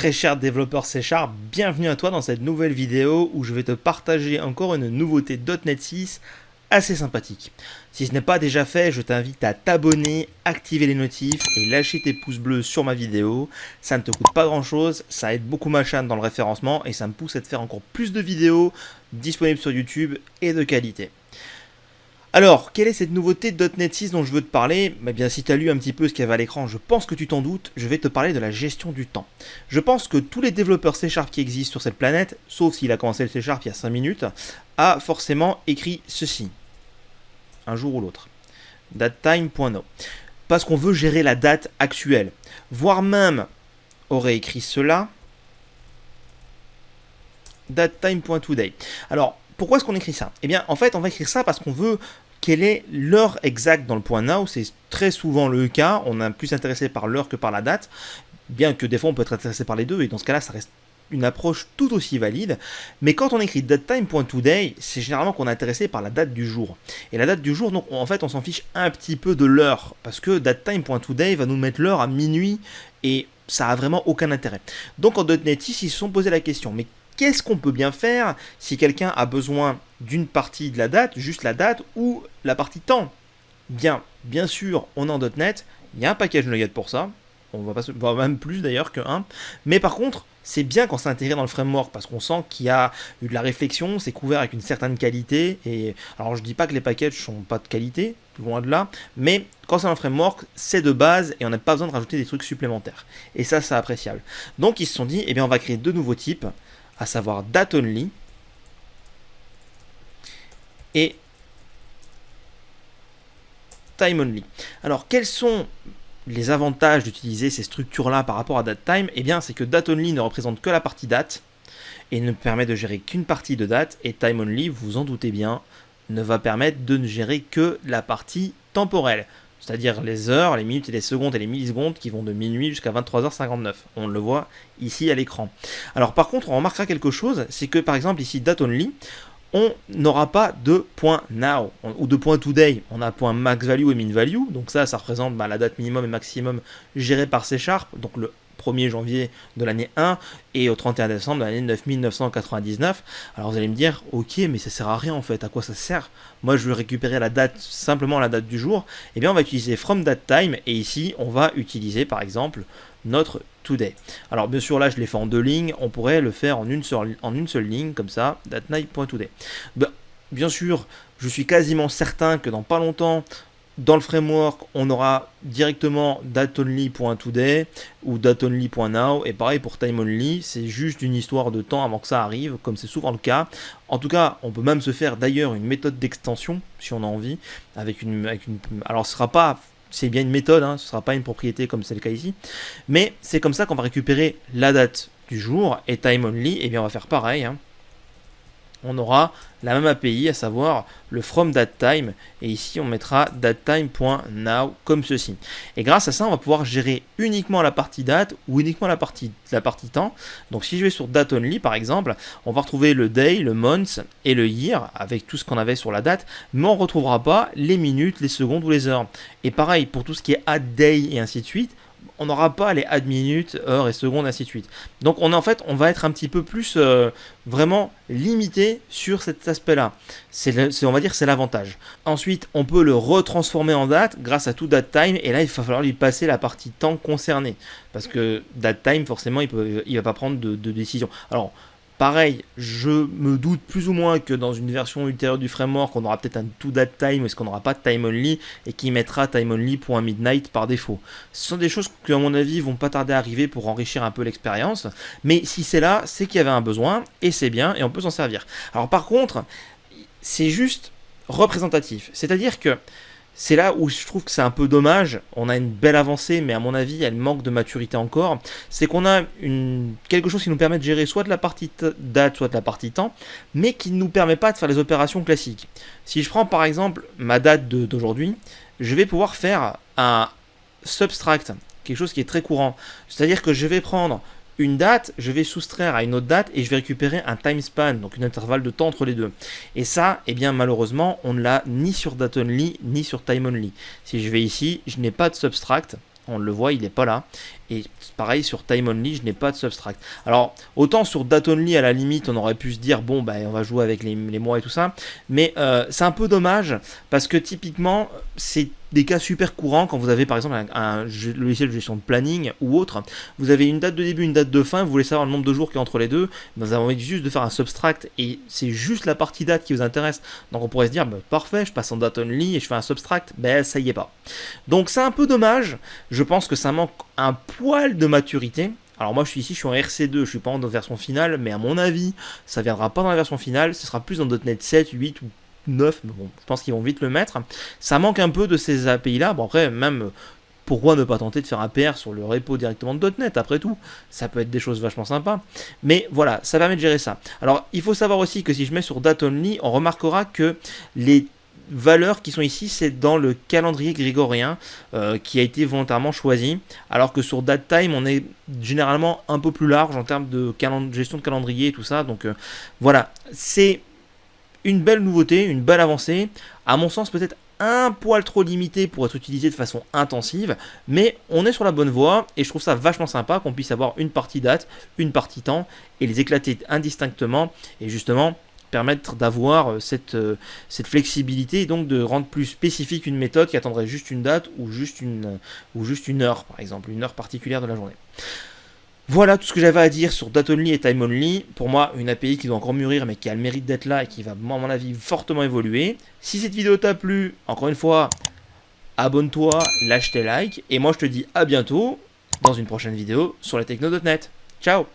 Très cher développeur C#, bienvenue à toi dans cette nouvelle vidéo où je vais te partager encore une nouveauté .NET 6 assez sympathique. Si ce n'est pas déjà fait, je t'invite à t'abonner, activer les notifs et lâcher tes pouces bleus sur ma vidéo. Ça ne te coûte pas grand chose, ça aide beaucoup ma chaîne dans le référencement et ça me pousse à te faire encore plus de vidéos disponibles sur YouTube et de qualité. Alors, quelle est cette nouveauté de .NET 6 dont je veux te parler? Eh bien, si tu as lu un petit peu ce qu'il y avait à l'écran, je pense que tu t'en doutes, je vais te parler de la gestion du temps. Je pense que tous les développeurs C# qui existent sur cette planète, sauf s'il a commencé le C# il y a 5 minutes, a forcément écrit ceci, un jour ou l'autre. Datetime.no. Parce qu'on veut gérer la date actuelle. Voire même aurait écrit cela, datetime.today. Alors, pourquoi est-ce qu'on écrit ça? Eh bien, en fait, on va écrire ça parce qu'on veut quelle est l'heure exacte dans le point now. C'est très souvent le cas. On est plus intéressé par l'heure que par la date. Bien que des fois, on peut être intéressé par les deux. Et dans ce cas-là, ça reste une approche tout aussi valide. Mais quand on écrit datetime.today, c'est généralement qu'on est intéressé par la date du jour. Et la date du jour, donc, en fait, on s'en fiche un petit peu de l'heure. Parce que datetime.today va nous mettre l'heure à minuit. Et ça a vraiment aucun intérêt. Donc, en .NET 6, ils se sont posé la question. Mais qu'est-ce qu'on peut bien faire si quelqu'un a besoin d'une partie de la date, juste la date, ou la partie temps? Bien sûr, on est en .NET, il y a un package Nugget pour ça, on va même plus d'ailleurs que un, mais par contre, c'est bien quand c'est intégré dans le framework, parce qu'on sent qu'il y a eu de la réflexion, c'est couvert avec une certaine qualité, et alors je dis pas que les packages sont pas de qualité, loin de là, mais quand c'est dans le framework, c'est de base, et on n'a pas besoin de rajouter des trucs supplémentaires, et ça, c'est appréciable. Donc ils se sont dit, eh bien on va créer deux nouveaux types, à savoir date only et time only. Alors, quels sont les avantages d'utiliser ces structures-là par rapport à datetime? Eh bien, c'est que date only ne représente que la partie date et ne permet de gérer qu'une partie de date, et time only, vous vous en doutez bien, ne va permettre de ne gérer que la partie temporelle. C'est-à-dire les heures, les minutes et les secondes et les millisecondes qui vont de minuit jusqu'à 23h59. On le voit ici à l'écran. Alors par contre, on remarquera quelque chose, c'est que par exemple ici, date only, on n'aura pas de point now ou de point today. On a point max value et min value. Donc ça représente la date minimum et maximum gérée par C#, donc le 1er janvier de l'année 1 et au 31 décembre de l'année 9999. Alors vous allez me dire, ok, mais ça sert à rien en fait, à quoi ça sert? Moi je veux récupérer la date, simplement la date du jour. Eh bien on va utiliser from datetime et ici on va utiliser par exemple notre today. Alors bien sûr là je l'ai fait en deux lignes, on pourrait le faire en une seule ligne comme ça, datetime.today. Bien sûr, je suis quasiment certain que dans pas longtemps, dans le framework, on aura directement dateonly.today ou dateonly.now, et pareil pour timeonly, c'est juste une histoire de temps avant que ça arrive, comme c'est souvent le cas. En tout cas, on peut même se faire d'ailleurs une méthode d'extension, si on a envie, alors ce sera pas, c'est bien une méthode, ce ne sera pas une propriété comme c'est le cas ici, mais c'est comme ça qu'on va récupérer la date du jour, et timeonly, et bien on va faire pareil, on aura la même API, à savoir le from datetime, et ici on mettra datetime.now comme ceci. Et grâce à ça, on va pouvoir gérer uniquement la partie date ou uniquement la partie temps. Donc si je vais sur date only par exemple, on va retrouver le day, le month et le year avec tout ce qu'on avait sur la date, mais on ne retrouvera pas les minutes, les secondes ou les heures. Et pareil pour tout ce qui est add day et ainsi de suite, on n'aura pas les add minutes, heures et secondes, ainsi de suite. Donc on va être un petit peu plus vraiment limité sur cet aspect-là. On va dire c'est l'avantage. Ensuite, on peut le retransformer en date grâce à tout datetime, et là il va falloir lui passer la partie temps concernée. Parce que datetime, forcément, il va pas prendre de décision. Alors, pareil, je me doute plus ou moins que dans une version ultérieure du framework, on aura peut-être un to datetime, est-ce qu'on n'aura pas de time only et qui mettra time only.midnight par défaut. Ce sont des choses qui, à mon avis, vont pas tarder à arriver pour enrichir un peu l'expérience. Mais si c'est là, c'est qu'il y avait un besoin et c'est bien et on peut s'en servir. Alors par contre, c'est juste représentatif. C'est-à-dire que c'est là où je trouve que c'est un peu dommage. On a une belle avancée, mais à mon avis, elle manque de maturité encore. C'est qu'on a quelque chose qui nous permet de gérer soit de la partie date, soit de la partie temps, mais qui ne nous permet pas de faire les opérations classiques. Si je prends par exemple ma date d'aujourd'hui, je vais pouvoir faire un subtract, quelque chose qui est très courant. C'est-à-dire que je vais prendre une date, je vais soustraire à une autre date et je vais récupérer un time span, donc un intervalle de temps entre les deux. Et ça, eh bien malheureusement, on ne l'a ni sur date only ni sur time only. Si je vais ici, je n'ai pas de subtract, on le voit, il n'est pas là. Et pareil sur time only, je n'ai pas de subtract. Alors autant sur date only à la limite on aurait pu se dire bon bah on va jouer avec les mois et tout ça, mais c'est un peu dommage parce que typiquement c'est des cas super courants quand vous avez par exemple un logiciel de gestion de planning ou autre, vous avez une date de début, une date de fin, vous voulez savoir le nombre de jours qui est entre les deux, vous avez envie juste de faire un subtract et c'est juste la partie date qui vous intéresse. Donc on pourrait se dire bah, parfait, je passe en date only et je fais un subtract, ben ça y est pas. Donc c'est un peu dommage, je pense que ça manque un poil de maturité. Alors moi je suis ici, je suis en RC2, je suis pas en version finale, mais à mon avis, ça viendra pas dans la version finale, ce sera plus dans .NET 7, 8 ou 9, mais bon, je pense qu'ils vont vite le mettre. Ça manque un peu de ces API là, bon après même pourquoi ne pas tenter de faire un PR sur le repo directement de .NET après tout, ça peut être des choses vachement sympas, mais voilà, ça permet de gérer ça. Alors il faut savoir aussi que si je mets sur date only, on remarquera que les valeurs qui sont ici, c'est dans le calendrier grégorien qui a été volontairement choisi, alors que sur DateTime, on est généralement un peu plus large en termes de gestion de calendrier et tout ça. Donc voilà, c'est une belle nouveauté, une belle avancée, à mon sens peut-être un poil trop limité pour être utilisé de façon intensive, mais on est sur la bonne voie et je trouve ça vachement sympa qu'on puisse avoir une partie date, une partie temps et les éclater indistinctement et justement permettre d'avoir cette flexibilité et donc de rendre plus spécifique une méthode qui attendrait juste une date ou juste une heure par exemple, une heure particulière de la journée. Voilà tout ce que j'avais à dire sur Date Only et Time Only. Pour moi, une API qui doit encore mûrir, mais qui a le mérite d'être là et qui va, à mon avis, fortement évoluer. Si cette vidéo t'a plu, encore une fois, abonne-toi, lâche tes likes. Et moi, je te dis à bientôt dans une prochaine vidéo sur la techno.net. Ciao!